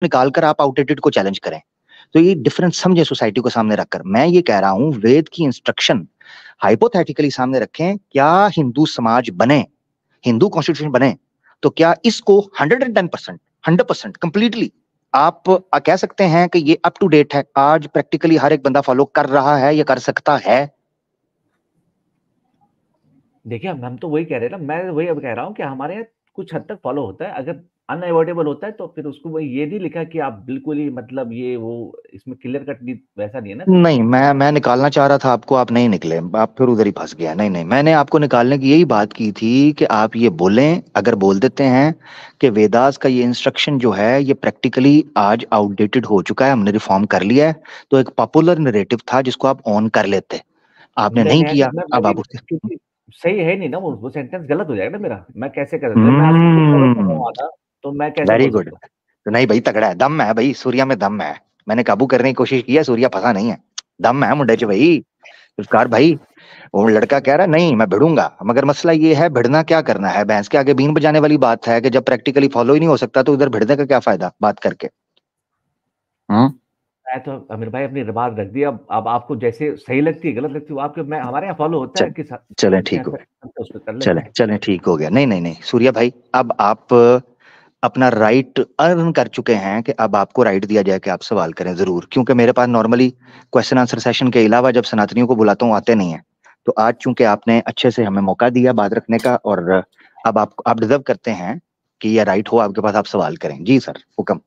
निकाल कर आप आउटडेटेड को चैलेंज करें। तो ये डिफरेंस समझे सोसाइटी को सामने रखकर। मैं ये कह रहा हूं वेद की इंस्ट्रक्शन हाइपोथेटिकली सामने रखें, क्या हिंदू समाज बने, हिंदू कॉन्स्टिट्यूशन बने, तो क्या इसको 110%, 100% कंप्लीटली आप कह सकते हैं कि ये अप टू डेट है, आज प्रैक्टिकली हर एक बंदा फॉलो कर रहा है या कर सकता है? देखिए हम तो वही कह रहे हैं ना, मैं वही अब कह रहा हूँ कि हमारे यहाँ कुछ हद तक फॉलो होता है। अगर अनअवॉइडेबल होता है तो फिर उसको वही ये नहीं लिखा कि आप बिल्कुल ही मतलब ये वो इसमें क्लियर कट नहीं, वैसा नहीं है ना कुछ। नहीं, मैं निकालना चाह रहा था आपको, आप नहीं निकले, आप फिर उधर ही फंस गया। नहीं नहीं, मैंने आपको निकालने की यही बात की थी कि आप ये बोलें, अगर बोल देते हैं कि वेदास का ये इंस्ट्रक्शन जो है ये प्रैक्टिकली आज आउटडेटेड हो चुका है, हमने रिफॉर्म कर लिया है, तो एक पॉपुलर नरेटिव था जिसको आप ऑन कर लेते, आपने नहीं मैंने किया। अब मैं आप उससे क्योंकि सही है नहीं ना, वो सेंटेंस गलत हो जाएगा ना मेरा। मैं कैसे कर सकता, मैं आपको खुद फॉलो कर रहा हम्म, हूँ आधा, तो मैं कैसे वेरी बोल गुड। सकता हूँ? तो नहीं भाई, तगड़ा है, दम है भाई, सूर्या में दम है। मैंने काबू करने की कोशिश की है, सूर्या फंसा नहीं है, दम है मुंडे च भाई। इफ्तार भाई, वो लड़का कह रहा है नहीं मैं भिड़ूंगा, मगर मसला ये है भिड़ना क्या करना है, भैंस के आगे बीन बजाने वाली बात है कि जब प्रैक्टिकली फॉलो ही नहीं हो सकता तो इधर भिड़ने का क्या फायदा बात करके। हम्म। मैं तो आमिर भाई अपनी बात रख दी। अब आपको जैसे सही लगती है गलत लगती है वो आपके, मैं हमारे यहाँ फॉलो होता है चल कि चलें बच्चे ठीक हो आंसर गया, उस पर कर लेते चलें हैं। चलें ठीक हो गया। नहीं नहीं नहीं सूर्या भाई, अब आप अपना राइट अर्न कर चुके हैं कि अब आपको राइट दिया जाए कि आप सवाल करें जरूर, क्योंकि मेरे पास नॉर्मली क्वेश्चन आंसर सेशन के अलावा जब सनातनियों को बुलाता हूँ आते नहीं है। तो आज चूंकि आपने अच्छे से हमें मौका दिया बात रखने का, और अब आप डिजर्व करते हैं कि ये राइट हो आपके पास, आप सवाल करें। जी सर, हुक्म।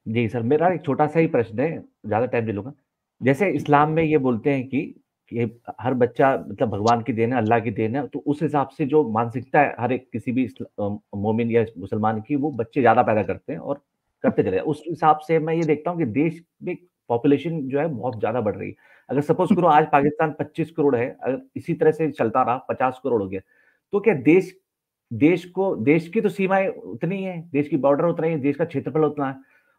जी सर, मेरा एक छोटा सा ही प्रश्न है, ज्यादा टाइम नहीं लूंगा। जैसे इस्लाम में ये बोलते हैं कि हर बच्चा मतलब भगवान की देन है, अल्लाह की देन है, तो उस हिसाब से जो मानसिकता है हर एक किसी भी मोमिन या मुसलमान की, वो बच्चे ज्यादा पैदा करते हैं और करते चले उस हिसाब से मैं ये देखता हूँ कि देश में पॉपुलेशन जो है बहुत ज्यादा बढ़ रही है। अगर सपोज करो आज पाकिस्तान 25 करोड़ है, अगर इसी तरह से चलता रहा 50 करोड़ हो गया, तो क्या देश देश की तो सीमाएं उतनी है, देश की बॉर्डर उतना ही है, देश का क्षेत्रफल उतना है,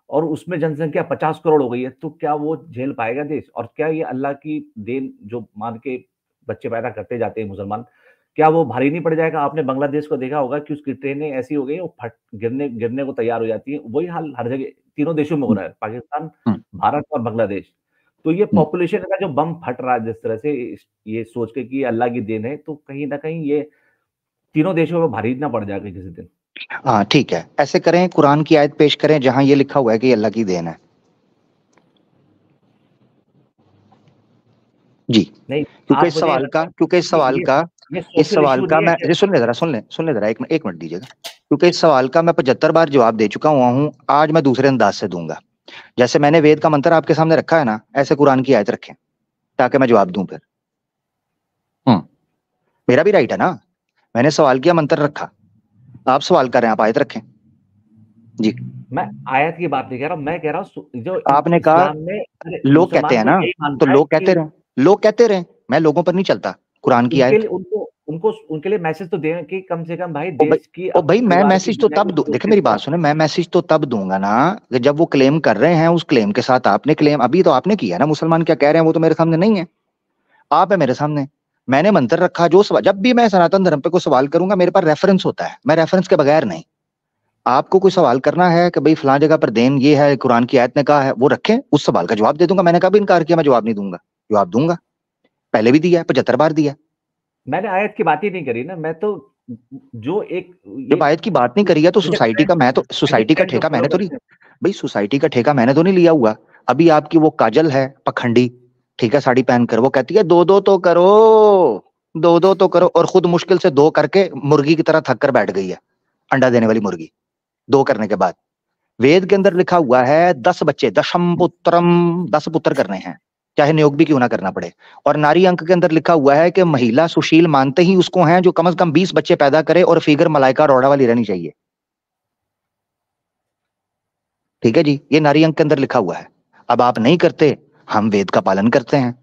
और उसमें जनसंख्या 50 करोड़ हो गई है, तो क्या वो झेल पाएगा देश? और क्या ये अल्लाह की देन जो मान के बच्चे पैदा करते जाते हैं मुसलमान, क्या वो भारी नहीं पड़ जाएगा? आपने बांग्लादेश को देखा होगा कि उसकी ट्रेनें ऐसी हो गई, वो फट गिरने गिरने को तैयार हो जाती है। वही हाल हर जगह तीनों देशों में हो रहा है, पाकिस्तान, हम्म, भारत और बांग्लादेश। तो ये हम्म। पॉपुलेशन का जो बम फट रहा है जिस तरह से, ये सोच के कि ये अल्लाह की देन है, तो कहीं ना कहीं ये तीनों देशों में भारी ना पड़ जाएगा किसी दिन। हाँ ठीक है, ऐसे करें, कुरान की आयत पेश करें जहां ये लिखा हुआ है कि ये अल्लाह की देन है। जी। नहीं, क्योंकि आप इस मुझे सवाल का बताएं क्योंकि इस कि सवाल का ये इस सोशल सवाल इशू का नहीं है मैं क्या? अरे सुन ले जरा, एक मिनट दीजिएगा। क्योंकि इस सवाल का मैं 75 बार जवाब दे चुका हुआ हूं, आज मैं दूसरे अंदाज से दूंगा। जैसे मैंने वेद का मंत्र आपके सामने रखा है ना, ऐसे कुरान की आयत रखें ताकि मैं जवाब दूं फिर। हम्म। मेरा भी राइट है ना, मैंने सवाल किया, मंत्र रखा, आप सवाल कर रहे हैं, आप आयत रखें। जी। मैं आयत की बात नहीं कह रहा, मैं कह रहा हूँ जो आपने कहा इस्लाम में, अरे लोग कहते मुसलमान हैं तो ना, यही तो मानता है लोग कहते कि रहे, लोग कहते रहे, मैं लोगों पर नहीं चलता, कुरान की उनके आयत। लिए उनको उनको उनके लिए मैसेज तो दें कि कम से कम भाई ओ भाई, देश की ओ अपने भाई मैं परिवार की मैसेज तो बचाए तब हुए दूं, देखिए सोचने मेरी का। बात सुने, मैं मैसेज तो तब दूंगा ना कि जब वो क्लेम कर रहे हैं, उस क्लेम के साथ आपने क्लेम अभी तो आपने किया ना, मुसलमान क्या कह रहे हैं वो तो मेरे सामने नहीं है, आप है मेरे सामने। मैंने मंत्र रखा, जो सवाल जब भी मैं सनातन धर्म पे कोई सवाल करूंगा मेरे पास रेफरेंस होता है, मैं रेफरेंस के बगैर नहीं। आपको कोई सवाल करना है कि भाई फलां जगह पर देन ये है, कुरान की आयत ने कहा है, वो रखें, उस सवाल का जवाब दे दूंगा। मैंने कभी इनकार किया मैं जवाब नहीं दूंगा? जवाब दूंगा, पहले भी दिया है, 75 बार दिया है। मैंने आयत की बात ही नहीं करी ना, मैं तो जो एक जब ये आयत की बात नहीं करी है तो जैसे सोसाइटी का, मैं तो ट्रेंड सोसाइटी का ट्रेंड जो ठेका फॉलो मैंने तो नहीं, करते हैं। भाई सोसाइटी का ठेका मैंने तो नहीं लिया हुआ। अभी आपकी वो काजल है पखंडी, ठीक है, साड़ी पहन कर वो कहती है दो दो तो करो, दो दो तो करो, और खुद मुश्किल से दो करके मुर्गी की तरह थक कर बैठ गई है, अंडा देने वाली मुर्गी, दो करने के बाद। वेद के अंदर लिखा हुआ है 10 बच्चे, दशम पुत्रम, 10 पुत्र करने हैं, चाहे नियोग भी क्यों ना करना पड़े। और नारी अंक के अंदर लिखा हुआ है कि महिला सुशील मानते ही उसको हैं जो कम से कम 20 बच्चे पैदा करे और फिगर मलाइका रोड़ा वाली रहनी चाहिए। ठीक है जी, ये नारी अंक के अंदर लिखा हुआ है। अब आप नहीं करते, हम वेद का पालन करते हैं।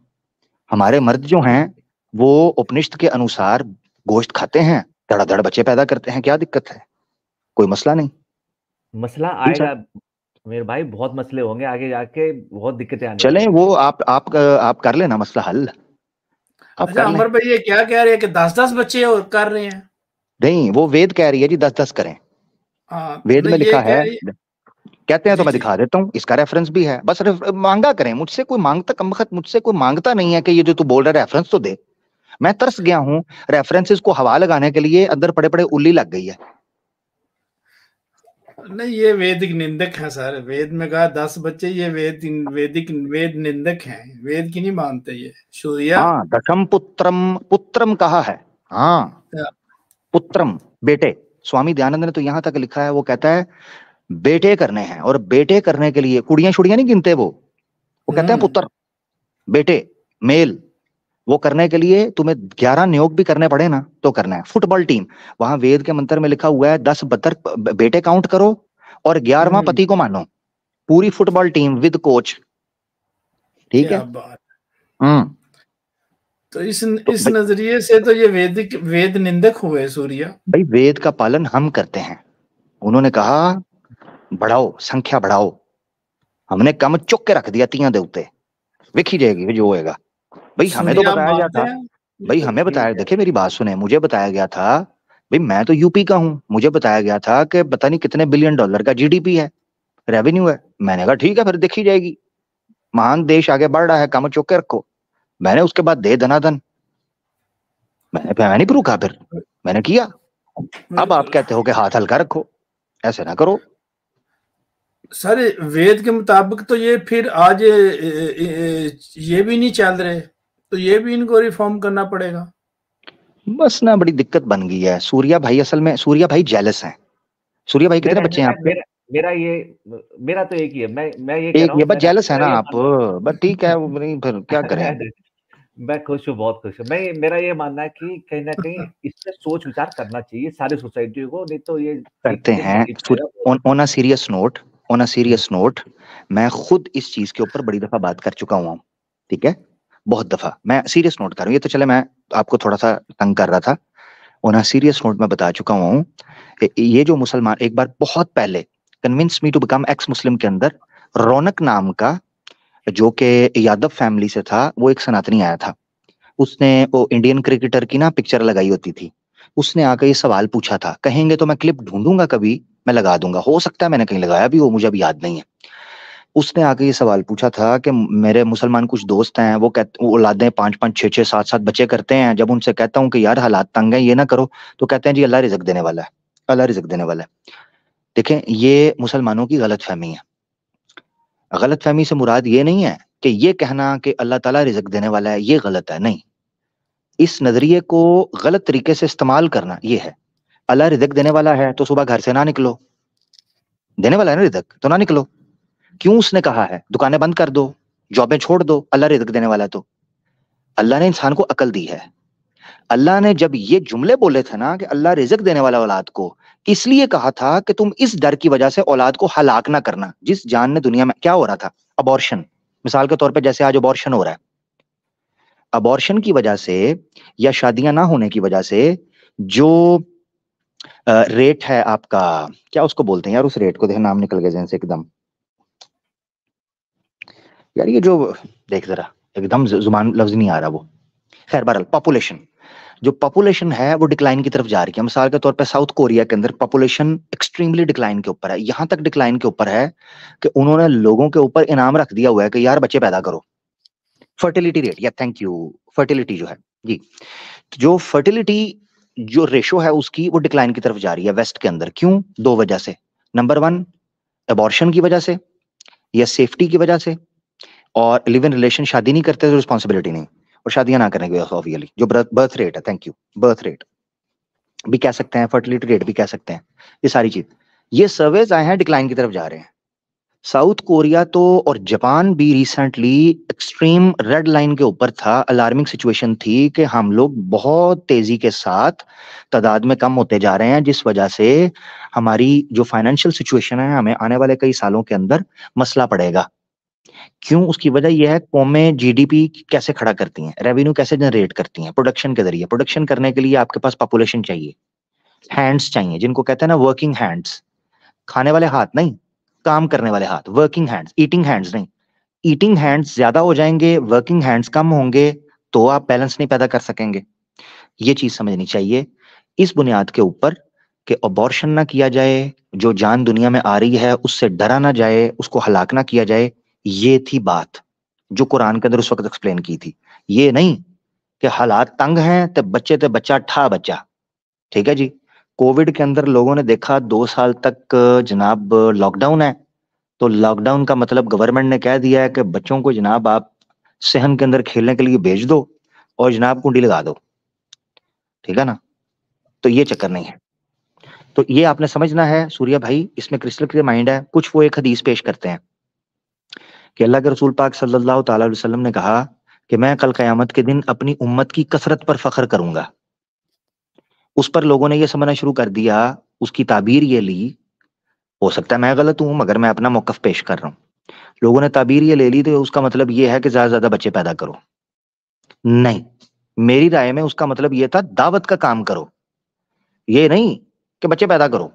हमारे मर्द जो हैं वो उपनिषद के अनुसार गोश्त खाते हैं, धड़ाधड़ बच्चे पैदा करते हैं, क्या दिक्कत है? कोई मसला नहीं। मसला जी सर। आएगा मेरे भाई, बहुत मसले होंगे आगे जाके, बहुत दिक्कतें आने वाली चलें, हैं। वो आप कर लेना मसला हल, आप अच्छा कर लें। अमर भाई, ये क्या कह रहे हैं कि 10-10 बच्चे और कर रहे हैं? नहीं, वो वेद कह रही है जी 10-10 करें, हाँ वेद नहीं, में ये लिखा कह है। रही कहते हैं तो जी मैं जी दिखा देता हूँ, इसका रेफरेंस भी है। बस मांगा करें मुझसे, कोई मांगता कमबख्त मुझसे कोई मांगता नहीं है कि ये जो तू बोल रहा है रेफरेंस तो दे। मैं तरस गया हूँ रेफरेंसेस को हवा लगाने के लिए, अंदर पड़े पड़े उल्ली लग गई है। नहीं, ये वैदिक निंदक है सर। वेद में कहा 10 बच्चे, ये वैदिक वेद निंदक हैं, वेद की नहीं मानते ये। सूर्या हाँ, दशम पुत्रम, पुत्रम कहा है। हाँ, पुत्रम, बेटे। स्वामी दयानंद ने तो यहां तक लिखा है, वो कहता है बेटे करने हैं, और बेटे करने के लिए कुड़ियां शुड़ियां नहीं गिनते वो कहते हैं पुत्र, बेटे, मेल। वो करने के लिए तुम्हें 11 नियोग भी करने पड़े ना तो करना है। फुटबॉल टीम, वहां वेद के मंत्र में लिखा हुआ है 10 बेटे काउंट करो और 11वां पति को मानो। पूरी फुटबॉल टीम विद कोच, ठीक है। क्या बात। तो इस तो नजरिए से तो ये वेद निंदक हुए सूर्या। भाई वेद का पालन हम करते हैं। उन्होंने कहा बढ़ाओ, संख्या बढ़ाओ, हमने कम चुक के रख दिया तियां दे उत्ते, विखी जाएगी जो होएगा। भाई हमें तो सूर्या आप बताया गया मानते था, हैं? भाई हमें बताया, देखिए मेरी बात सुने, मुझे बताया गया था, भाई मैं तो यूपी का हूं, मुझे बताया गया था कि पता नहीं कितने बिलियन डॉलर का जीडीपी है, रेवेन्यू है। मैंने कहा ठीक है फिर देखी जाएगी, महान देश आगे बढ़ रहा है, कम चुक के रखो। मैंने उसके बाद दे धनाधन, मैं नहीं रुका, फिर मैंने किया। अब आप कहते हो कि हाथ हल्का रखो, ऐसे ना करो। सर वेद के मुताबिक तो ये फिर आज ये भी नहीं चल रहे, तो ये भी इनको रिफॉर्म करना पड़ेगा। बस ना बड़ी दिक्कत बन गई है। सूर्या भाई, असल में सूर्या भाई जेलस हैं। सूर्या भाई कितने बच्चे हैं आपके? मेरा तो एक ही है। मैं ये कह एक रहा ये, हूँ, बस जेलस है ना मेरा ये आप, बस ठीक है, वो नहीं फिर क्या करें। मैं खुश हूँ, बहुत खुश हूँ। मेरा ये मानना है कि कहीं ना कहीं इससे सोच विचार करना चाहिए सारी सोसाइटी को, नहीं तो ये एक करते दिन हैं। ठीक जाएगा। On a serious note, on a serious note, मैं खुद इस चीज के ऊपर बड़ी दफा बात कर चुका हूँ, ठीक है, बहुत दफा। मैं सीरियस नोट कर रहा हूँ, ये तो चले मैं आपको थोड़ा सा तंग कर रहा था। ऑन अ सीरियस नोट मैं बता चुका हूँ, ये जो मुसलमान, एक बार बहुत पहले convince me to become ex Muslim के अंदर रौनक नाम का, जो कि यादव फैमिली से था, वो एक सनातनी आया था। उसने वो इंडियन क्रिकेटर की ना पिक्चर लगाई होती थी, उसने आकर ये सवाल पूछा था, कहेंगे तो मैं क्लिप ढूंढूंगा कभी, मैं लगा दूंगा, हो सकता है मैंने कहीं लगाया भी हो, मुझे अभी याद नहीं है। उसने आके ये सवाल पूछा था कि मेरे मुसलमान कुछ दोस्त हैं, वो कहते, वो औलादें 5-5 6-6 7-7 बच्चे करते हैं, जब उनसे कहता हूँ कि यार हालात तंग है, ये ना करो, तो कहते हैं जी अल्लाह रिज़्क देने वाला है, अल्लाह रिज़्क देने वाला है। देखें, ये मुसलमानों की गलत फहमी है। गलत फहमी से मुराद ये नहीं है कि ये कहना कि अल्लाह ताला रिज़्क देने वाला है, ये गलत है, नहीं। इस नजरिए को गलत तरीके से इस्तेमाल करना ये है। अल्लाह रिज़्क देने वाला है तो सुबह घर से ना निकलो, देने वाला है ना रिज़्क, तो ना निकलो। क्यों उसने कहा है दुकानें बंद कर दो, जॉबें छोड़ दो, अल्लाह रिज़्क देने वाला है तो? अल्लाह ने इंसान को अकल दी है। अल्लाह ने जब ये जुमले बोले थे ना कि अल्लाह रिज़्क देने वाला औलाद को, इसलिए कहा था कि तुम इस डर की वजह से औलाद को हलाक ना करना। जिस जान ने दुनिया में क्या हो रहा था, अबॉर्शन, मिसाल के तौर पे जैसे आज अबॉर्शन हो रहा है, अबॉर्शन की वजह से या शादियां ना होने की वजह से जो रेट है आपका, क्या उसको बोलते हैं यार, उस रेट को, देख नाम निकल गया जैसे एकदम यार, ये जो, देख जरा एकदम जुबान लफ्ज नहीं आ रहा वो, खैर बहरहाल पॉपुलेशन, जो पॉपुलेशन है वो डिक्लाइन की तरफ जा रही है। मिसाल के तौर पे साउथ कोरिया के अंदर पॉपुलेशन एक्सट्रीमली डिक्लाइन के ऊपर है, यहां तक डिक्लाइन के ऊपर है कि उन्होंने लोगों के ऊपर इनाम रख दिया हुआ है कि यार बच्चे पैदा करो। फर्टिलिटी रेट, या थैंक यू, फर्टिलिटी जो है जी, जो फर्टिलिटी जो रेशो है उसकी, वो डिक्लाइन की तरफ जा रही है वेस्ट के अंदर। क्यों? दो वजह से। नंबर 1 एबॉर्शन की वजह से या सेफ्टी की वजह से, और लिव इन रिलेशन, शादी नहीं करते तो रिस्पॉन्सिबिलिटी नहीं, और शादियां ना करने की वजह से ऑब्वियसली जो बर्थ रेट है, थैंक यू, बर्थ रेट भी कह सकते हैं, फर्टिलिटी रेट भी कह सकते हैं, ये सारी चीज, ये सर्वेज आए हैं डिक्लाइन की तरफ जा रहे हैं। साउथ कोरिया तो और जापान भी रिसेंटली एक्सट्रीम रेड लाइन के ऊपर था, अलार्मिंग सिचुएशन थी कि हम लोग बहुत तेजी के साथ तादाद में कम होते जा रहे हैं, जिस वजह से हमारी जो फाइनेंशियल सिचुएशन है, हमें आने वाले कई सालों के अंदर मसला पड़ेगा। क्यों? उसकी वजह यह है, कौमें जीडीपी कैसे खड़ा करती हैं, रेवेन्यू कैसे जनरेट करती हैं, प्रोडक्शन के जरिए। प्रोडक्शन करने के लिए आपके पास पॉपुलेशन चाहिए, हैंड्स चाहिए, जिनको कहते हैं ना वर्किंग हैंड्स, खाने वाले हाथ नहीं, काम करने वाले हाथ, वर्किंग हैंड्स, ईटिंग हैंड्स नहीं। ईटिंग हैंड्स ज्यादा हो जाएंगे, वर्किंग हैंड्स कम होंगे, तो आप बैलेंस नहीं पैदा कर सकेंगे। ये चीज समझनी चाहिए। इस बुनियाद के ऊपर कि अबॉर्शन ना किया जाए, जो जान दुनिया में आ रही है उससे डरा ना जाए, उसको हलाक ना किया जाए। ये थी बात जो कुरान के अंदर उस वक्त एक्सप्लेन की थी। ये नहीं कि हालात तंग हैं तो बच्चा ठा बच्चा। ठीक है जी। कोविड के अंदर लोगों ने देखा 2 साल तक जनाब लॉकडाउन है, तो लॉकडाउन का मतलब गवर्नमेंट ने कह दिया है कि बच्चों को जनाब आप सहन के अंदर खेलने के लिए भेज दो और जनाब कुंडी लगा दो। ठीक है ना। तो ये चक्कर नहीं है। तो ये आपने समझना है सूर्या भाई, इसमें क्रिस्टल क्लियर माइंड है। कुछ वो एक हदीस पेश करते हैं कि अल्लाह के रसूल पाक सल्लल्लाहु ताला अलैहि वसल्लम ने कहा कि मैं कल कयामत के दिन अपनी उम्मत की कसरत पर फख्र करूंगा। उस पर लोगों ने ये समझना शुरू कर दिया, उसकी ताबीर ये ली, हो सकता है मैं गलत हूं मगर मैं अपना मौकफ पेश कर रहा हूं। लोगों ने ताबीर ये ले ली तो उसका मतलब ये है कि ज्यादा से ज्यादा बच्चे पैदा करो। नहीं, मेरी राय में उसका मतलब ये था दावत का काम करो, ये नहीं कि बच्चे पैदा करो।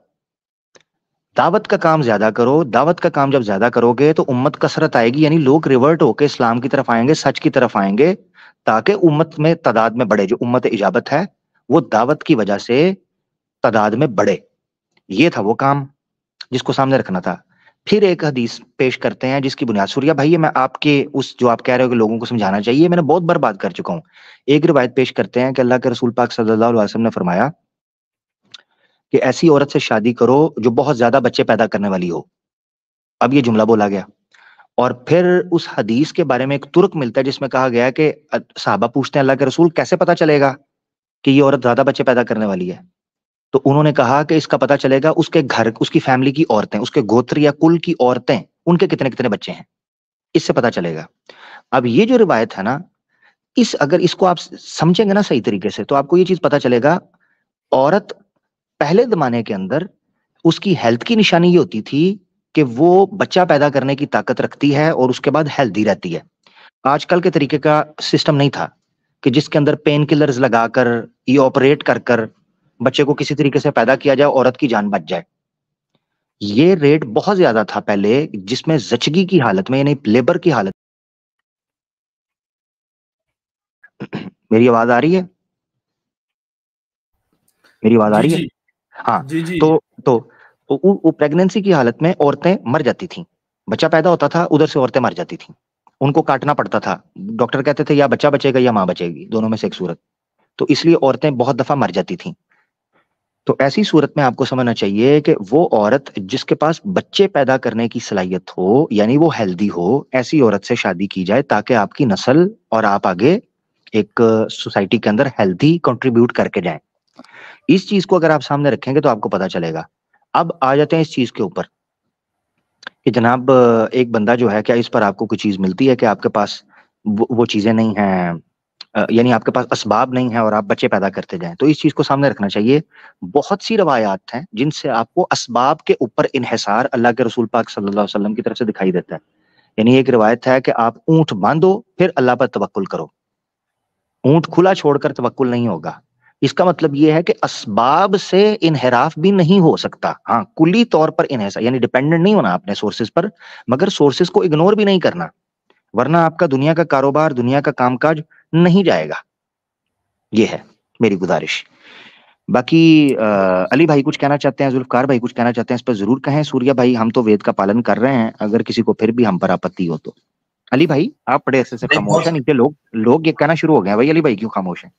दावत का काम ज्यादा करो। दावत का काम जब ज्यादा करोगे तो उम्मत कसरत आएगी, यानी लोग रिवर्ट होकर इस्लाम की तरफ आएंगे, सच की तरफ आएंगे, ताकि उम्मत में तादाद में बढ़े। जो उम्मत इजाबत है वो दावत की वजह से तादाद में बढ़े। ये था वो काम जिसको सामने रखना था। फिर एक हदीस पेश करते हैं जिसकी बुनियाद, सूर्या भाई ये मैं आपके उस जो आप कह रहे हो कि लोगों को समझाना चाहिए, मैंने बहुत बार बात कर चुका हूं। एक रिवायत पेश करते हैं कि अल्लाह के रसूल पाक सल्लल्लाहु अलैहि वसल्लम ने फरमाया कि ऐसी औरत से शादी करो जो बहुत ज्यादा बच्चे पैदा करने वाली हो। अब ये जुमला बोला गया और फिर उस हदीस के बारे में एक तुर्क मिलता है जिसमें कहा गया कि साहबा पूछते हैं अल्लाह के रसूल कैसे पता चलेगा कि ये औरत ज्यादा बच्चे पैदा करने वाली है। तो उन्होंने कहा कि इसका पता चलेगा उसके घर, उसकी फैमिली की औरतें, उसके गोत्र या कुल की औरतें, उनके कितने कितने बच्चे हैं, इससे पता चलेगा। अब ये जो रिवायत है ना, अगर इसको आप समझेंगे ना सही तरीके से तो आपको ये चीज पता चलेगा। औरत पहले जमाने के अंदर उसकी हेल्थ की निशानी ये होती थी कि वो बच्चा पैदा करने की ताकत रखती है और उसके बाद हेल्दी रहती है। आजकल के तरीके का सिस्टम नहीं था कि जिसके अंदर पेन किलर्स लगाकर ये ऑपरेट कर कर बच्चे को किसी तरीके से पैदा किया जाए, औरत की जान बच जाए। ये रेट बहुत ज्यादा था पहले, जिसमें जचगी की हालत में यानी लेबर की हालत। मेरी आवाज आ रही है? मेरी आवाज आ जी रही है? जी हाँ। जी जी तो वो प्रेगनेंसी की हालत में औरतें मर जाती थी। बच्चा पैदा होता था, उधर से औरतें मर जाती थी, उनको काटना पड़ता था। डॉक्टर कहते थे या बच्चा बचेगा या माँ बचेगी, दोनों में से एक सूरत। तो इसलिए औरतें बहुत दफा मर जाती थी। तो ऐसी सूरत में आपको समझना चाहिए कि वो औरत जिसके पास बच्चे पैदा करने की सलाहियत हो, यानी वो हेल्दी हो, ऐसी औरत से शादी की जाए ताकि आपकी नस्ल और आप आगे एक सोसाइटी के अंदर हेल्दी कंट्रीब्यूट करके जाएं। इस चीज को अगर आप सामने रखेंगे तो आपको पता चलेगा। अब आ जाते हैं इस चीज के ऊपर कि जनाब एक बंदा जो है, क्या इस पर आपको कोई चीज मिलती है कि आपके पास वो चीजें नहीं हैं, यानी आपके पास असबाब नहीं है और आप बच्चे पैदा करते जाएं। तो इस चीज को सामने रखना चाहिए। बहुत सी रवायात हैं जिनसे आपको असबाब के ऊपर इन्हिसार अल्लाह के रसूल पाक सल्लल्लाहु अलैहि वसल्लम की तरफ से दिखाई देता है। यानी एक रिवायत है कि आप ऊंट बांधो फिर अल्लाह पर तवक्कुल करो। ऊंट खुला छोड़कर तवक्कुल नहीं होगा। इसका मतलब यह है कि असबाब से इनहराफ भी नहीं हो सकता। हाँ, कुली तौर पर इनहसार यानी डिपेंडेंट नहीं होना अपने सोर्सेज पर, मगर सोर्सेज को इग्नोर भी नहीं करना, वरना आपका दुनिया का कारोबार, दुनिया का कामकाज नहीं जाएगा। ये है मेरी गुजारिश। बाकी अली भाई कुछ कहना चाहते हैं, जुल्फकार भाई कुछ कहना चाहते हैं, इस पर जरूर कहें। सूर्या भाई हम तो वेद का पालन कर रहे हैं, अगर किसी को फिर भी हम पर आपत्ति हो तो। अली भाई आप बड़े ऐसे से नहीं खामोश है, बहुत नीचे लोग लोग ये कहना शुरू हो गए हैं भाई अली भाई क्यों खामोश है।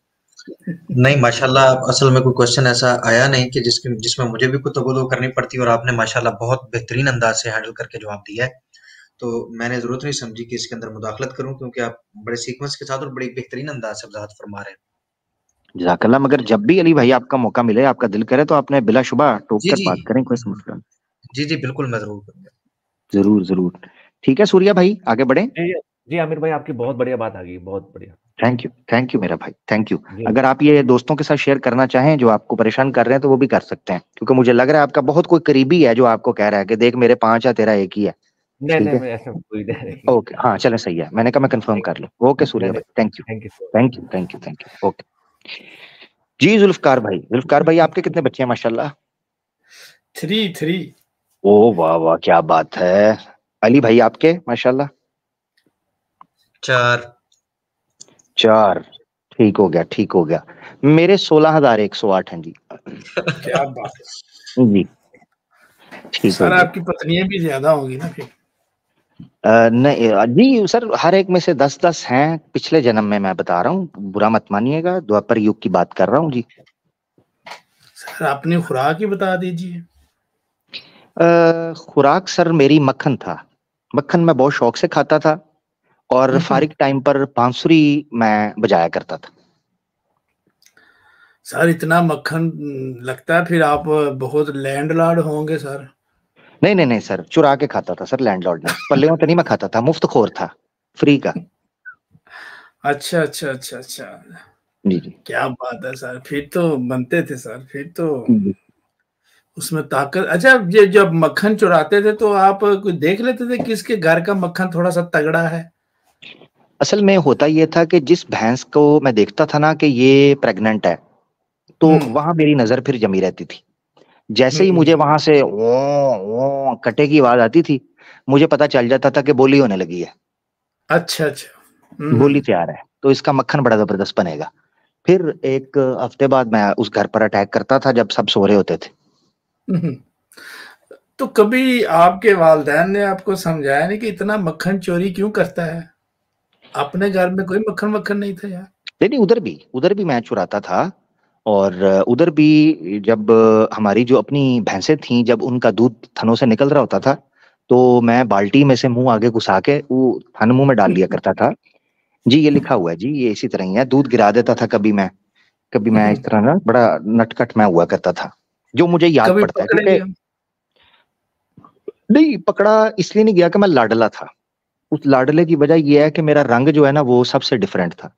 नहीं माशाल्लाह, असल में कोई क्वेश्चन ऐसा आया नहीं कि जिसमें मुझे भी कुतुबुल करनी पड़ती, और आपने माशाल्लाह बहुत बेहतरीन अंदाज से हैंडल करके जवाब दिया है। तो मैंने जरूरत नहीं समझी कि इसके अंदर मुदाखलत करूं, क्योंकि आप बड़े सीक्वेंस के साथ और बड़ी बेहतरीन अंदाज से वजाहत फरमा रहे हैं। जज़ाकल्लाह। मगर जब भी अली भाई आपका मौका मिले, आपका दिल करे तो आपने बिलाशुबा टोक जी कर जी बात करें, कोई समस्या नहीं। जी जी बिल्कुल, मैं जरूर करूंगा। जरूर जरूर। ठीक है सूर्या भाई आगे बढ़े। जी जी आमिर भाई, आपकी बहुत बढ़िया बात आ गई, बहुत बढ़िया। थैंक यू मेरा भाई, थैंक यू। जी अगर आप ये दोस्तों के साथ शेयर करना चाहें जो आपको परेशान कर रहे हैं तो वो भी कर सकते हैं, क्योंकि मुझे लग रहा है आपका बहुत कोई करीबी है जो आपको कह रहा है कि देख मेरे 5 है तेरा 1 ही है। नहीं ठीक नहीं, है, मैं ऐसा कोई नहीं। ओके, हाँ चलें, सही है, मैंने कहा मैं कंफर्म कर लूं। ओके सूर्या नहीं, भाई, thank you thank you so thank you thank you thank you. Okay ji. Zulfikar भाई आपके कितने बच्चे हैं माशाल्लाह? 3 ओ वाह वाह, क्या बात है। अली भाई आपके माशाल्लाह? 4 4 ठीक हो गया, ठीक हो गया। मेरे 16,108 हैं जी। क्या बात है जी, ठीक हो सर, गया। आपकी पत्नियां भी ज्यादा होगी ना फिर? नहीं जी सर, हर एक में से 10-10 हैं। पिछले जन्म में मैं बता रहा हूँ, बुरा मत मानिएगा, द्वापर युग की बात कर रहा हूँ जी। सर अपनी खुराक ही बता दीजिए। खुराक सर मेरी मक्खन था। मक्खन मैं बहुत शौक से खाता था और फारिग टाइम पर बांसुरी मैं बजाया करता था। सर इतना मक्खन लगता है फिर आप बहुत लैंडलॉर्ड होंगे सर। नहीं नहीं नहीं सर, चुरा के खाता था सर, लैंडलॉर्ड नहीं। पल्लियों तो नहीं मैं खाता था, मुफ्तखोर था, फ्री का। अच्छा अच्छा अच्छा अच्छा, जी जी क्या बात है सर, फिर तो बनते थे सर, फिर तो जी। उसमें ताकत। अच्छा, ये जब मक्खन चुराते थे तो आप कुछ देख लेते थे किसके घर का मक्खन थोड़ा सा तगड़ा है? असल में होता ये था कि जिस भैंस को मैं देखता था ना कि ये प्रेग्नेंट है, तो वहां मेरी नजर फिर जमी रहती थी। जैसे ही मुझे वहां से ओ कटे की आवाज आती थी, मुझे पता चल जाता था कि बोली होने लगी है। अच्छा अच्छा। बोली तैयार है, तो इसका मक्खन बड़ा जबरदस्त बनेगा। फिर एक हफ्ते बाद मैं उस घर पर अटैक करता था जब सब सो रहे होते थे। तो कभी आपके वालिदैन ने आपको समझाया नहीं कि इतना मक्खन चोरी क्यों करता है? अपने घर में कोई मक्खन वक्खन नहीं था यार? नहीं, उधर भी मैं चुराता था। और उधर भी जब हमारी जो अपनी भैंसें थीं, जब उनका दूध थनों से निकल रहा होता था, तो मैं बाल्टी में से मुंह आगे घुसा के वो थन मुंह में डाल लिया करता था। जी ये लिखा हुआ है जी, ये इसी तरह ही है। दूध गिरा देता था कभी मैं इस तरह ना बड़ा नटखट मैं हुआ करता था, जो मुझे याद कभी पड़ता है। पकड़े क्योंकि गए? नहीं, पकड़ा इसलिए नहीं गया कि मैं लाडला था। उस लाडले की वजह यह है कि मेरा रंग जो है ना वो सबसे डिफरेंट था।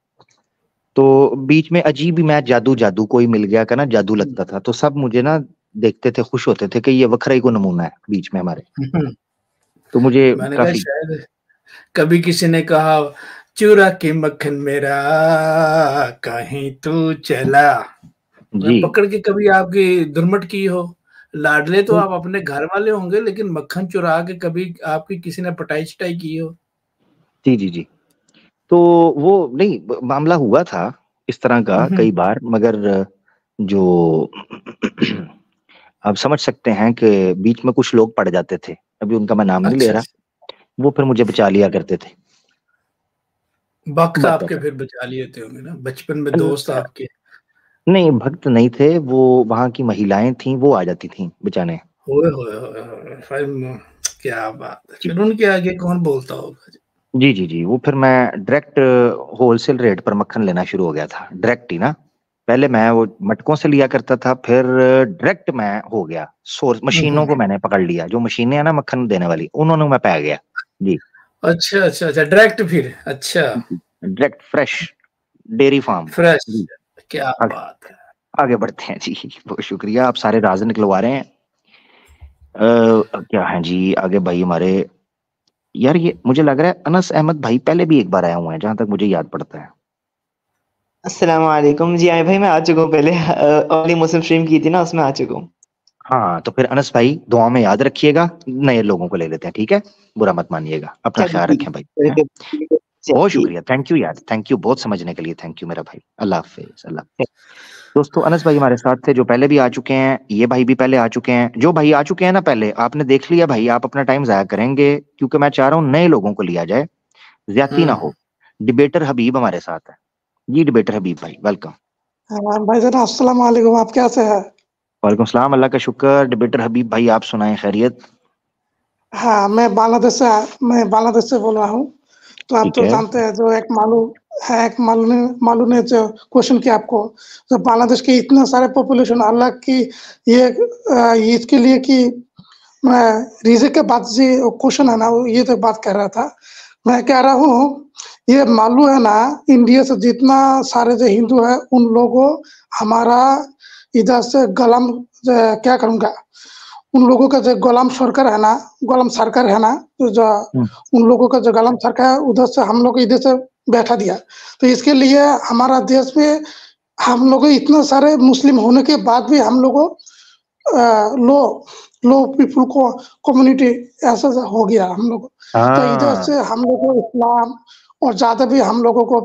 तो बीच में अजीब ही मैं जादू जादू कोई मिल गया का ना जादू लगता था, तो सब मुझे ना देखते थे, खुश होते थे कि ये वखरा ही को नमूना है बीच में हमारे। तो मुझे मैंने कहा काफी शायद कभी किसी ने कहा चुरा के मक्खन मेरा कहीं तू चला, मैं जी। पकड़ के कभी आपकी दुर्मट की हो। लाडले तो आप अपने घर वाले होंगे, लेकिन मक्खन चुरा के कभी आपकी किसी ने पटाई छटाई की हो? जी जी जी। तो वो नहीं, मामला हुआ था इस तरह का कई बार, मगर जो आप समझ सकते हैं कि बीच में कुछ लोग पड़ जाते थे, अभी उनका मैं नाम नहीं ले अच्छा रहा, अच्छा, वो फिर मुझे बचा लिया करते थे। वक्त बस आपके ऐसा। फिर बचा लिए थे होंगे ना, बचपन में दोस्त आपके। नहीं, भक्त नहीं थे वो, वहां की महिलाएं थीं, वो आ जाती थीं बचाने। होए होए होए होए, फिर क्या बात है, जी फिर उनके आगे कौन बोलता होगा? जी जी जी। वो फिर मैं डायरेक्ट होलसेल रेट पर मक्खन लेना शुरू हो गया था, डायरेक्ट ही ना। पहले मैं वो मटकों से लिया करता था, फिर डायरेक्ट मैं हो गया सोर्स। मशीनों को मैंने पकड़ लिया, जो मशीनें हैं ना मक्खन देने वाली, उन्होंने मैं पै गया। जी अच्छा अच्छा अच्छा, डायरेक्ट फिर, अच्छा, direct fresh dairy farm. Fresh, जी क्या आगे, बात है। आगे बढ़ते हैं जी। बहुत शुक्रिया, आप सारे राज निकलवा रहे हैं। क्या है जी आगे भाई हमारे। यार ये मुझे लग रहा है अनस अहमद भाई पहले भी एक बार आया हुआ है, जहां तक मुझे याद पड़ता है। अस्सलाम वालेकुम जी। आए भाई, मैं आ चुका हूँ पहले, ओनली मुस्लिम स्ट्रीम की थी ना, उसमें आ चुका हूँ। हाँ तो फिर अनस भाई दुआ में याद रखिएगा, नए लोगों को ले लेते हैं, ठीक है? बुरा मत मानिएगा, अपना ख्याल रखें भाई। हैं? बहुत शुक्रिया, थैंक यू यार, थैंक यू बहुत समझने के लिए, थैंक यू मेरा भाई। अल्लाह हाफिज, अल्लाह हाफिज। दोस्तों अनस भाई हमारे साथ थे, जो पहले भी आ चुके हैं, ये भाई भी पहले आ चुके हैं। जो भाई आ चुके हैं ना पहले, आपने देख लिया भाई, आप अपना टाइम जाया करेंगे, क्योंकि मैं चाह रहा हूँ नए लोगों को लिया जाए, ज्यादती ना हो। डिबेटर हबीब हमारे साथ है जी। डिबेटर हबीब भाई वेलकम। भाई जान, अस्सलाम वालेकुम, आप कैसे हैं? वालेकुम सलाम, अल्लाह का शुक्र। डिबेटर हबीब भाई आप सुनाएं खैरियत। हाँ, मैं बांग्लादेश से बोल रहा हूँ। तो आप ठीक तो है। जानते हैं, जो एक मालू ने जो क्वेश्चन किया आपको, तो बांग्लादेश के इतने सारे पॉपुलेशन, अल्लाह की ये इसके लिए कि रिजिक के बाद जी क्वेश्चन है ना, ये तो बात कर रहा था। मैं कह रहा हूँ, ये मालू है ना, इंडिया से जितना सारे जो हिंदू है उन लोगों हमारा इधर से क्या करूँगा, उन लोगों का जो गुलाम सरकार है ना, तो जो उन लोगों का जो गुलाम सरकार है, उधर से हम लोग इधर से बैठा दिया। तो इसके लिए हमारा देश में हम लोग इतने सारे मुस्लिम होने के बाद भी हम लोगों लो लो पीपल को कम्युनिटी ऐसा हो गया हम लोग। तो इधर हाँ से हम लोग को इस्लाम और ज्यादा भी हम लोगों को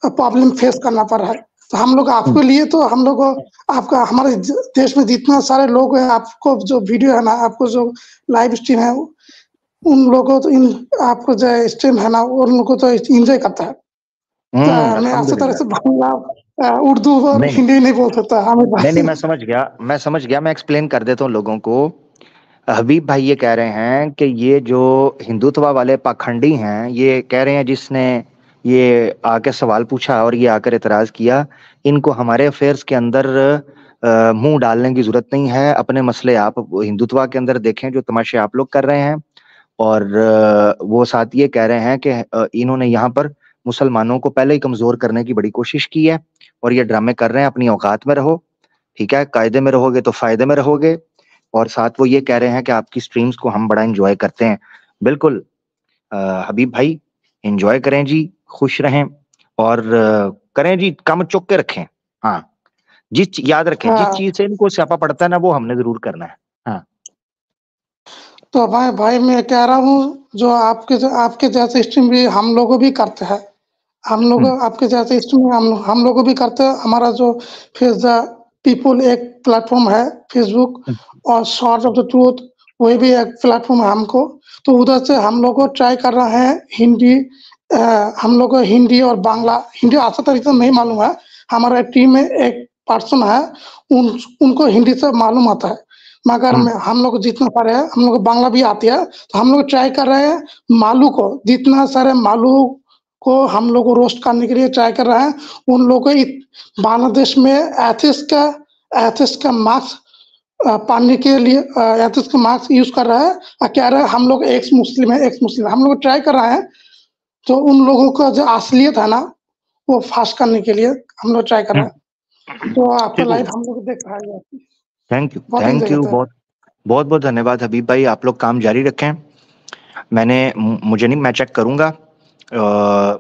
प्रॉब्लम फेस करना पड़ रहा है। तो हम लोग आपके लिए तो हम लोग आपका हमारे देश में जितना सारे लोग हैं, आपको जो वीडियो है ना, आपको जो लाइव स्ट्रीम है, उन लोगों तो इन आपको जो स्ट्रीम है ना, उन लोगों तो एंजॉय करता है। तो मैं अच्छी तरह से बांग्ला, उर्दू और हिंदी नहीं बोल सकता। नहीं, मैं समझ गया। मैं एक्सप्लेन कर देता हूँ लोगों को। हबीब भाई ये कह रहे हैं कि ये जो हिंदुत्व वाले पाखंडी हैं, ये कह रहे हैं जिसने ये आके सवाल पूछा और ये आकर इतराज किया, इनको हमारे अफेयर्स के अंदर मुंह डालने की जरूरत नहीं है। अपने मसले आप हिंदुत्व के अंदर देखें जो तमाशे आप लोग कर रहे हैं। और वो साथ ये कह रहे हैं कि इन्होंने यहाँ पर मुसलमानों को पहले ही कमजोर करने की बड़ी कोशिश की है और ये ड्रामे कर रहे हैं। अपनी औकात में रहो, ठीक है, कायदे में रहोगे तो फायदे में रहोगे। और साथ वो ये कह रहे हैं कि आपकी स्ट्रीम्स को हम बड़ा एंजॉय करते हैं। बिल्कुल हबीब भाई, एंजॉय करें जी, खुश रहें और करें जी, कम चुक के रखें। हाँ, याद रखें, जिस चीज से इनको स्यापा पड़ता है ना, वो हमने जरूर करना है। हाँ, तो भाई मैं कह रहा हूँ, जो आपके जैसे स्ट्रीम भी हम लोग भी करते हैं। हम लोग आपके जैसे स्ट्रीम हम लोग भी करते हैं। हमारा जो फेस द पीपल एक प्लेटफॉर्म है फेसबुक, और शॉर्ट ऑफ द ट्रूथ वही भी एक प्लेटफॉर्म है हमको। तो उधर से हम लोग को ट्राई कर रहे हैं हिंदी। हम लोग को हिंदी और बांग्ला, हिंदी अच्छा तरीके से नहीं मालूम है। हमारा टीम में एक पर्सन है, उनको हिंदी से मालूम आता है, मगर हम लोग जितना सारे हैं, हम लोग बांग्ला भी आती है। तो हम लोग ट्राई कर रहे हैं मालू को, जितना सारे मालू को हम लोग को रोस्ट करने के लिए ट्राई कर रहे हैं। उन लोगों को बांग्लादेश में एथिस्ट का मार्क्स पाने के लिए एथिस्ट का मार्क्स यूज कर रहा है और कह रहे हैं हम लोग एक्स मुस्लिम हम लोग ट्राई कर रहे हैं। तो उन लोगों का जो असलियत है ना, वो फास्ट करने के लिए हम लोग ट्राई कर रहे हैं। तो आपका लाइव हम लोग देख रहे हैं। थैंक यू, बहुत धन्यवाद हबीब भाई। आप लोग काम जारी रखें। मैं चेक करूंगा।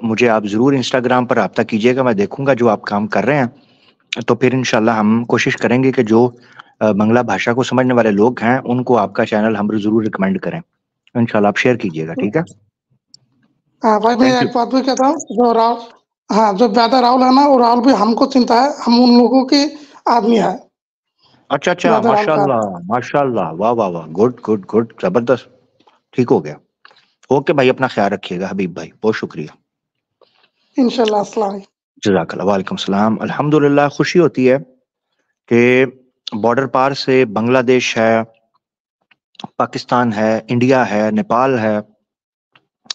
मुझे आप जरूर इंस्टाग्राम पर राब्ता कीजिएगा, मैं देखूंगा जो आप काम कर रहे हैं। तो फिर इंशाल्लाह हम कोशिश करेंगे कि जो बांग्ला भाषा को समझने वाले लोग हैं उनको आपका चैनल हम जरूर रिकमेंड करें। इंशाल्लाह आप शेयर कीजिएगा, ठीक है? हाँ भाई, मैं एक बात भी कहता हूँ, जो ब्रदर राहुल है ना, वो राहुल भी हमको चिंता है, हम उन लोगों के आदमी है। अच्छा, माशाल्लाह, वाह, गुड, जबरदस्त, ठीक हो गया। ओके भाई, अपना ख्याल रखिएगा हबीब भाई, बहुत शुक्रिया। इंशाल्लाह, अस्सलाम वालेकुम। जज़ाकल्लाह, वालेकुम सलाम। अल्हम्दुलिल्लाह, खुशी होती है कि बॉर्डर पार से बांग्लादेश है, पाकिस्तान है, इंडिया है, नेपाल है,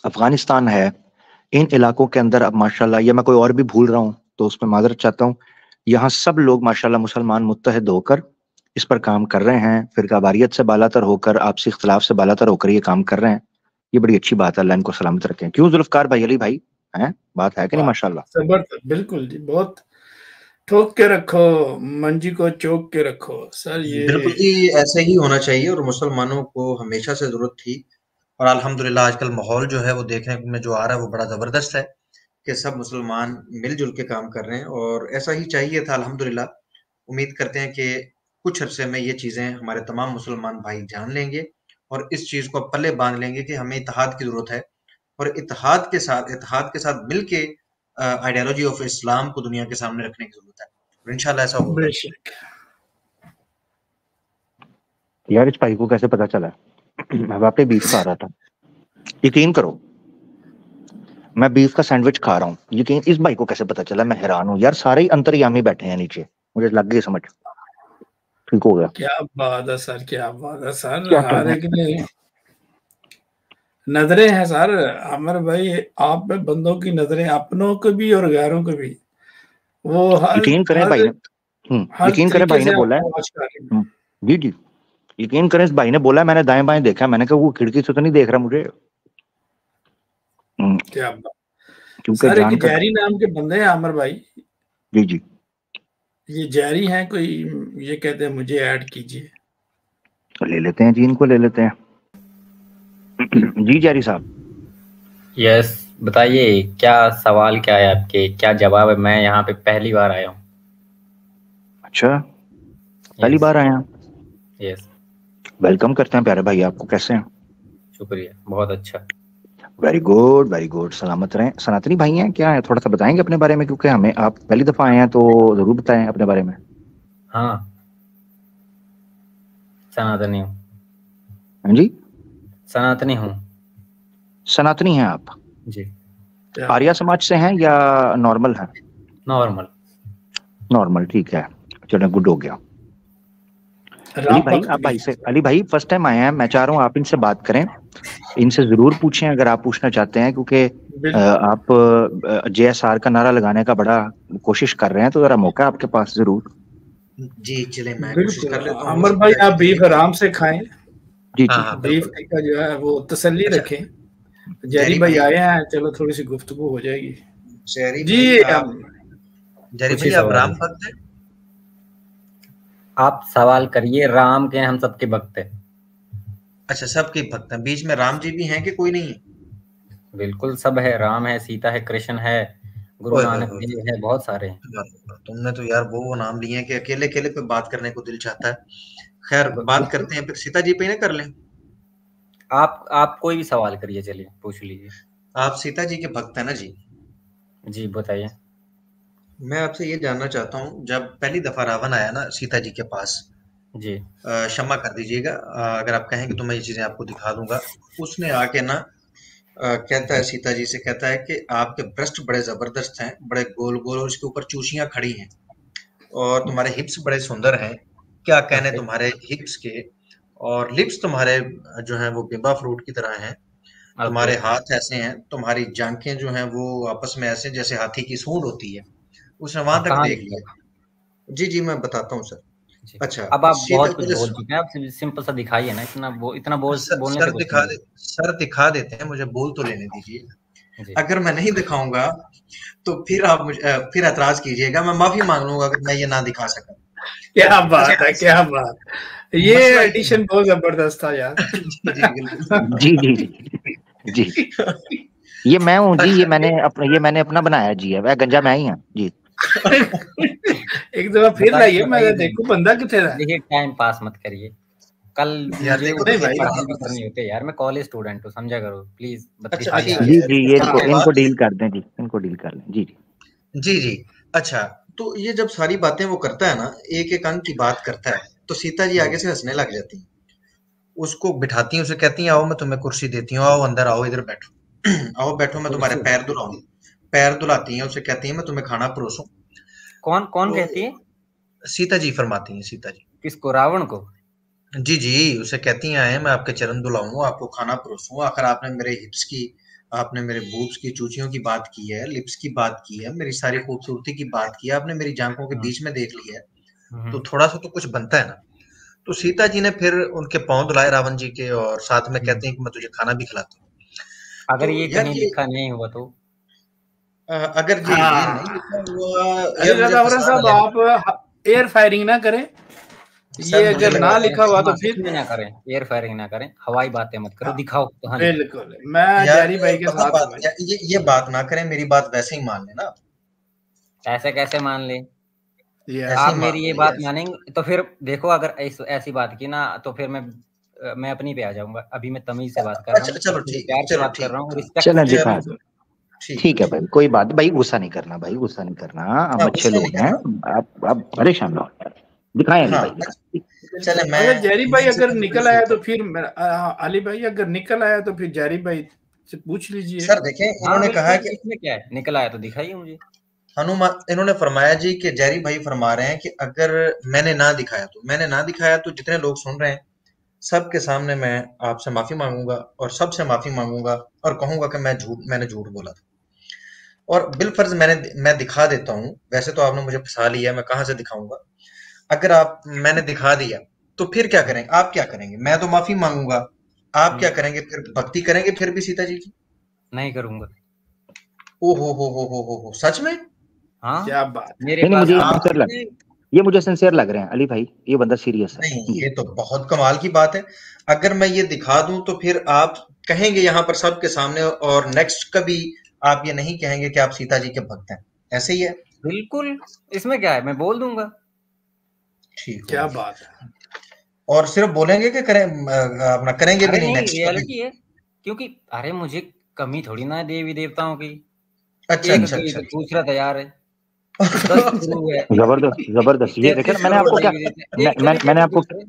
अफगानिस्तान है, इन इलाकों के अंदर अब माशाल्लाह, या मैं कोई और भी भूल रहा हूँ तो उसमें माजरत चाहता हूँ, यहाँ सब लोग माशाल्लाह मुसलमान मुत्तहिद होकर इस पर काम कर रहे हैं। फिरका वारियत से बालातर होकर, आपसी इख्तिलाफ से बालातर होकर ये काम कर रहे हैं। ये बड़ी अच्छी बात है, अल्लाह इनको सलामत रखें। क्यों जुल्फकार भाई, अली भाई, हैं? बात है कि नहीं? माशाल्लाह, बिल्कुल जी, बहुत ठोक के रखो, मंजी को चौक के रखो सर। ये बिल्कुल जी, ऐसे ही होना चाहिए और मुसलमानों को हमेशा से जरूरत थी। और अल्हम्दुलिल्लाह आजकल माहौल जो है वो देखने में जो आ रहा है वो बड़ा जबरदस्त है कि सब मुसलमान मिलजुल के काम कर रहे हैं और ऐसा ही चाहिए था। अल्हम्दुलिल्लाह उम्मीद करते हैं कि कुछ अरसे में ये चीजें हमारे तमाम मुसलमान भाई जान लेंगे और इस चीज को पल्ले बांध लेंगे कि हमें इत्तेहाद की जरूरत है और इत्तेहाद के साथ मिलके आइडियोलॉजी ऑफ इस्लाम को दुनिया के सामने रखने की जरूरत है और इंशाल्लाह ऐसा होगा। यार इस भाई को कैसे पता चला? मैं वाकई बीफ खा रहा था, यकीन करो, मैं बीफ का सैंडविच खा रहा हूँ। यकीन, इस भाई को कैसे पता चला? मैं हैरान हूँ यार। सारे ही अंतर्यामी बैठे हैं नीचे, मुझे लग गई समझ। ठीक हो गया। क्या बात है सर, क्या बात है सर। हर एक ने नजरें हैं सर अमर भाई, आप पे बंदों की नजरें, अपनों को भी और गैरों को भी। वो यकीन करें भाई ने, यकीन करें भाई ने बोला है जी, यकीन करें इस भाई ने बोला, मैंने दाएं बाएं देखा, मैंने कहा वो खिड़की से तो नहीं देख रहा मुझे। क्या बात। क्योंकि सर एक जैरी नाम के बंदे हैं आमिर भाई। जी, ये जैरी हैं कोई, ये कहते हैं मुझे ऐड कीजिए। तो ले लेते हैं जी, इनको ले लेते हैं। जी जैरी साहब। यस, बताइए क्या सवाल क्या है आपके, क्या जवाब है? मैं यहाँ पे पहली बार आया हूँ। अच्छा, पहली बार आया? यस, वेलकम करते हैं प्यारे भाई आपको। कैसे हैं? शुक्रिया, बहुत अच्छा। वेरी गुड वेरी गुड, सलामत रहें। सनातनी भाई हैं क्या है, थोड़ा सा बताएंगे अपने बारे में, क्योंकि हमें आप पहली दफा आए हैं तो जरूर बताएं अपने बारे में। हाँ, सनातनी हूँ। हाँ जी, सनातनी हूँ सनातनी हैं आप? जी। आर्या समाज से हैं या नॉर्मल हैं? नॉर्मल। नॉर्मल, ठीक है, चलो गुड हो गया। अली भाई, आप भाई से, अली भाई फर्स्ट टाइम आए हैं, मैं चाह रहा हूँ आप इनसे बात करें, इनसे जरूर पूछें अगर आप पूछना चाहते हैं, क्योंकि आप JSR का नारा लगाने का बड़ा कोशिश कर रहे हैं, तो जरा मौका आपके पास जरूर। जी चले, मैं कोशिश कर लेता हूँ। अमर भाई आप बीफ आराम से खाएं, जी हाँ जी, हाँ बीफ बिल्कुल। का जो है वो तसल्ली अच्छा, रखें। जैरी भाई आए हैं, चलो थोड़ी सी गुफ्तगू हो जाएगी। जैरी जी भाई आप, जैरी कुछ ही भाई आप सवाल राम है। भक्त हैं? आप सवाल करिए, राम के हम सबके भक्त हैं। अच्छा, सबके भक्त हैं, बीच में राम जी भी हैं कि कोई नहीं है? बिल्कुल सब है, राम है, सीता है, कृष्ण है, गुरु ओए नानक देव है, बहुत सारे हैं। तुमने तो यार वो नाम लिए हैं कि अकेले अकेले पे बात करने को दिल चाहता है। खैर बात करते हैं फिर सीता जी पे ही ना कर लें। आप कोई भी सवाल करिए, चलिए पूछ लीजिए। आप सीता जी के भक्त हैं ना जी? जी बताइए। मैं आपसे ये जानना चाहता हूँ, जब पहली दफा रावण आया ना सीता जी के पास, जी। क्षमा कर दीजिएगा अगर आप कहेंगे तो मैं ये चीजें आपको दिखा दूंगा। उसने आके ना कहता है सीता जी से, कहता है कि आपके ब्रेस्ट बड़े जबरदस्त हैं, बड़े गोल गोल, और उसके ऊपर चूसियां खड़ी हैं, और तुम्हारे हिप्स बड़े सुंदर हैं, क्या कहने ओके। तुम्हारे हिप्स के, और लिप्स तुम्हारे जो हैं वो बिंबा फ्रूट की तरह हैं, तुम्हारे ओके। हाथ ऐसे हैं, तुम्हारी जांखें जो हैं वो आपस में ऐसे जैसे हाथी की सूंड होती है। उसने वहां तक कहाँ देख लिखा लिया। जी जी, मैं बताता हूँ सर। जी। अच्छा, अब आप सीता बहुत कुछ पहले बोल चुके हैं, आप सिंपल सा दिखाइए ना, इतना बोलने सर से कुछ दिखा नहीं दे, सर दिखा देते हैं, मुझे बोल तो लेने दीजिए। है। जी। अगर मैं नहीं दिखाऊंगा तो फिर आप मुझे फिर ऐतराज कीजिएगा, मैं माफी मांग लूंगा अगर मैं ये ना दिखा सका। क्या बात अच्छा, है, क्या बात, ये मसला ये है। एडिशन बहुत जबरदस्त था यार। जी जी बिल्कुल। जी जी जी जी, ये मैं हूँ जी, ये मैंने अपना बनाया जी, है वह गंजा मैं ही हूँ जी। एक दफा फिर बताइए लाइए, मैं बताइए देखूं बंदा कितने है। देखिए, टाइम पास मत करिए, कल यार मुझे देखो उठ तो नहीं के सही, भाई, पढ़ाई भी करनी होती है यार, मैं कॉलेज स्टूडेंट हूँ, समझा करो प्लीज, अच्छा 32 बजे ठीक आ जी रहे है, जी, ये उसके इनको बाद डील कर दें जी, इनको डील कर लें जी जी। जी जी। अच्छा, तो ये जब सारी बातें वो करता है ना, एक एक अंक की बात करता है, तो सीता जी आगे से हंसने लग जाती हैं, उसको बिठाती हैं, उसे कहती हैं आओ मैं तुम्हें कुर्सी देती हूँ, आओ अंदर आओ, इधर बैठो। आओ बैठो, मैं तुम्हारे कुर्सी? पैर धुलाऊं। पैर धुलाती हैं, उसे कहती हैं मैं तुम्हें खाना परोसूं। कौन कौन तो कहती है? सीता जी फरमाती हैं, सीता जी। किसको, रावण को? जी जी, उसे कहती हैं मैं आपके चरण धुलाऊं, आपको खाना परोसूं, आखिर आपने मेरे हिप्स की, आपने मेरे बूब्स की, चूचियों की बात की है, लिप्स की बात की है, मेरी सारी खूबसूरती की बात की है, आपने मेरी जांघों के बीच में देख ली है, तो थोड़ा सा तो कुछ बनता है ना। तो सीता जी ने फिर उनके पांव धुलाए रावण जी के, और साथ में कहते हैं कि मैं तुझे खाना भी खिलाती हूँ। अगर तो ये यार कहीं ये लिखा नहीं हुआ तो? अगर ये नहीं हाँ, लिखा हुआ, अली यार मुझे रजावरन फंसा ना साहब लेना। आप एयर फायरिंग ना करें, ये सर मुझे अगर लग ना रहा है लिखा हुआ तो हाँ, सच फिर। में ना करें, एयर फायरिंग ना करें, हवाई बातें मत करो, हाँ, दिखाओ कहाँ लिखा। बिल्कुल, मैं यार जैरी भाई के पता साथ हूँ बात भाई। ये बात ना करें, मेरी बात वैसे ही मान लेना। ऐसे कैसे मान ले? ऐसे आप ही मान मेरी ये ले बात ऐसे। मानेंगे तो फिर देखो, अगर ऐसी बात की ना तो फिर मैं अपनी पे आ जाऊंगा। अभी मैं तमीज से बात कर रहा अच्छा हूँ, चलो थोड़े ठीक है, प्यार से चलो बात कर ठीक रहा हूँ, है। रिस्पेक्ट चलें से। दिखा, ठीक है ठीक है ठीक भाई, कोई बात भाई, गुस्सा नहीं करना भाई, गुस्सा नहीं करना, हम हाँ, अच्छे गुस्सा नहीं लोग हैं, करना। आप परेशान ना हो यार। दिखाएं अली हाँ, भाई, दिखाएं। चले अच्छा जैरी भाई मैं अगर सीता जी को निकल ये आया बोलता तो हूँ। फिर अली भाई अगर निकल आया तो फिर जैरी भाई से पूछ लीजिए। सर देखें, हाँ इन्होंने कहा बिल्कुल, कि इसमें क्या है, निकल आया तो दिखाइए मुझे। हनुमान, इन्होंने फरमाया जी कि जैरी भाई फरमा रहे हैं कि अगर मैंने ना दिखाया तो, मैंने ना दिखाया तो जितने लोग सुन रहे हैं सबके सामने मैं आपसे माफी मांगूंगा, और सबसे माफी मांगूंगा, और कहूंगा कि मैंने झूठ बोला था। और बिलफर्ज मैं दिखा देता हूँ, वैसे तो आपने मुझे फंसा लिया, मैं कहाँ से दिखाऊंगा। अगर मैंने दिखा दिया तो फिर क्या करेंगे, आप क्या करेंगे? मैं तो माफी मांगूंगा, आप क्या करेंगे फिर? भक्ति करेंगे फिर भी सीता जी की? नहीं करूंगा। ओ हो, सच में? हाँ, क्या बात है, मेरे नहीं नहीं, पास मुझे आप सिंसियर लग, ये मुझे सिंसियर लग रहे हैं अली भाई, ये बंदा सीरियस है नहीं, जी। ये तो बहुत कमाल की बात है। अगर मैं ये दिखा दूं तो फिर आप कहेंगे यहाँ पर सबके सामने, और नेक्स्ट कभी आप ये नहीं कहेंगे कि आप सीता जी के भक्त हैं, ऐसे ही है? बिल्कुल, इसमें क्या है, मैं बोल दूंगा। ठीक क्या होगा। बात है। और सिर्फ बोलेंगे कि करें, अपना करेंगे भी अरे नहीं नहीं, नेक्स्ट कभी? रियलिटी है, क्योंकि अरे मुझे कमी थोड़ी ना है देवी देवताओं की। अच्छा एक अच्छा गई अच्छा तो दूसरा तैयार है। 10 गुरु है, जबरदस्त ये देखे 33 मैंने करोड़ आपको क्या देवी देवता, एक चले गए मैंने तो आपको दूसरे।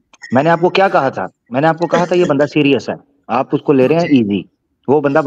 क्या कहा था, मैंने आपको कहा था ये बंदा सीरियस है, आप उसको ले रहे हैं इजी, वो बंदा